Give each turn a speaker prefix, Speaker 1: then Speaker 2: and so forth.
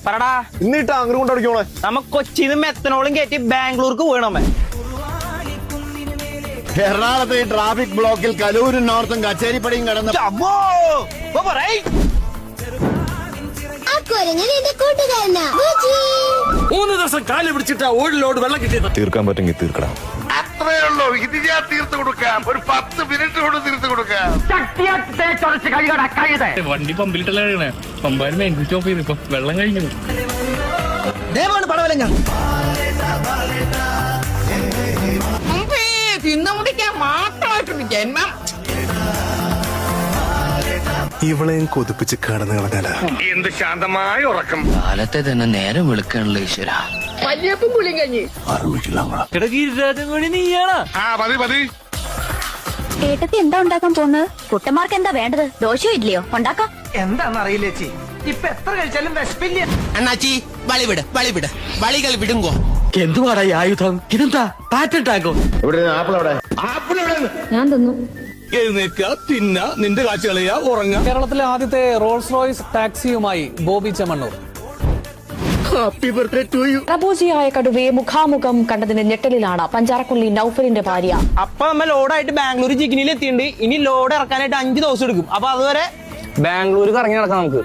Speaker 1: പറടാ
Speaker 2: ഇന്നിട്ട് അങ്ങനെ കൊണ്ടടിക്കണേ.
Speaker 1: നമുക്ക് കൊച്ചിന്ന് മെത്തനോളും കയറ്റി ബാംഗ്ലൂർക്ക് പോകണമേ.
Speaker 3: എറണാകുളത്ത് ട്രാഫിക് ബ്ലോക്കിൽ കലൂരും നോർത്തും കച്ചേരിപ്പടിയും കടന്ന്
Speaker 4: മൂന്ന് ദിവസം കാല് പിടിച്ചിട്ട് ഓടിലോട് വെള്ളം കിട്ടിയത്.
Speaker 2: തീർക്കാൻ പറ്റുമെങ്കിൽ തീർക്കണം.
Speaker 3: അത്രേ ഉള്ളൂ. ഇത് ഞാൻ തീർത്ത് കൊടുക്കാം. ഒരു 10 മിനിറ്റ് കൊണ്ട് തീർത്ത് കൊടുക്കാം.
Speaker 4: വണ്ടി പമ്പിലിട്ടല്ലേ കഴിയണേ. പമ്പാര് മെയിൻ സ്വിച്ച് ഓഫ് ചെയ്ത് ഇപ്പൊ വെള്ളം കഴിഞ്ഞു.
Speaker 2: ഇവളെയും കൊതിപ്പിച്ച് കടന്നു കളഞ്ഞാല
Speaker 3: എന്ത് ശാന്തമായ ഉറക്കം.
Speaker 5: കാലത്തെ തന്നെ നേരം വെളുക്കാനുള്ള ഈശ്വര.
Speaker 6: ഏട്ടത്തി എന്താ ഉണ്ടാക്കാൻ പോകുന്നത്? കുട്ടന്മാർക്ക് എന്താ വേണ്ടത്? ദോശയോ ഇഡ്ലിയോ ഉണ്ടാക്കാം.
Speaker 1: എന്താന്നറിയില്ല ചേച്ചി, ഇപ്പൊ എത്ര കഴിച്ചാലും വിശപ്പില്ല.
Speaker 5: അണ്ണാച്ചി വളിവിട് വളിവിട് വളികൾ വിടുങ്കോ.
Speaker 4: എന്തുവാടാ ഈ ആയുധം? ഇതെന്താ പാറ്റന്റാക്കോ?
Speaker 6: ഞാൻ തിന്നു.
Speaker 4: എഴുന്നേക്ക തിന്ന നിന്റെ കാഴ്ച കളയാ ഉറങ്ങ.
Speaker 7: കേരളത്തിലെ ആദ്യത്തെ റോൾസ് റോയ്സ് ടാക്സിയുമായി ബോബി ചെമ്മണ്ണൂർ.
Speaker 6: പ്രബോജിയായ കടുവയെ മുഖാമുഖം കണ്ടതിന്റെ ഞെട്ടലിലാണ് പഞ്ചാരക്കൊല്ലി നൌഫലിന്റെ ഭാര്യ.
Speaker 1: അപ്പൊ നമ്മ ലോഡായിട്ട് ബാംഗ്ലൂർ ജിഗ്നിയിൽ എത്തിയിട്ടുണ്ട്. ഇനി ലോഡ് ഇറക്കാനായിട്ട് 5 ദിവസം എടുക്കും. അപ്പൊ അതുവരെ ബാംഗ്ലൂർ കറങ്ങി നടക്കാം നമുക്ക്.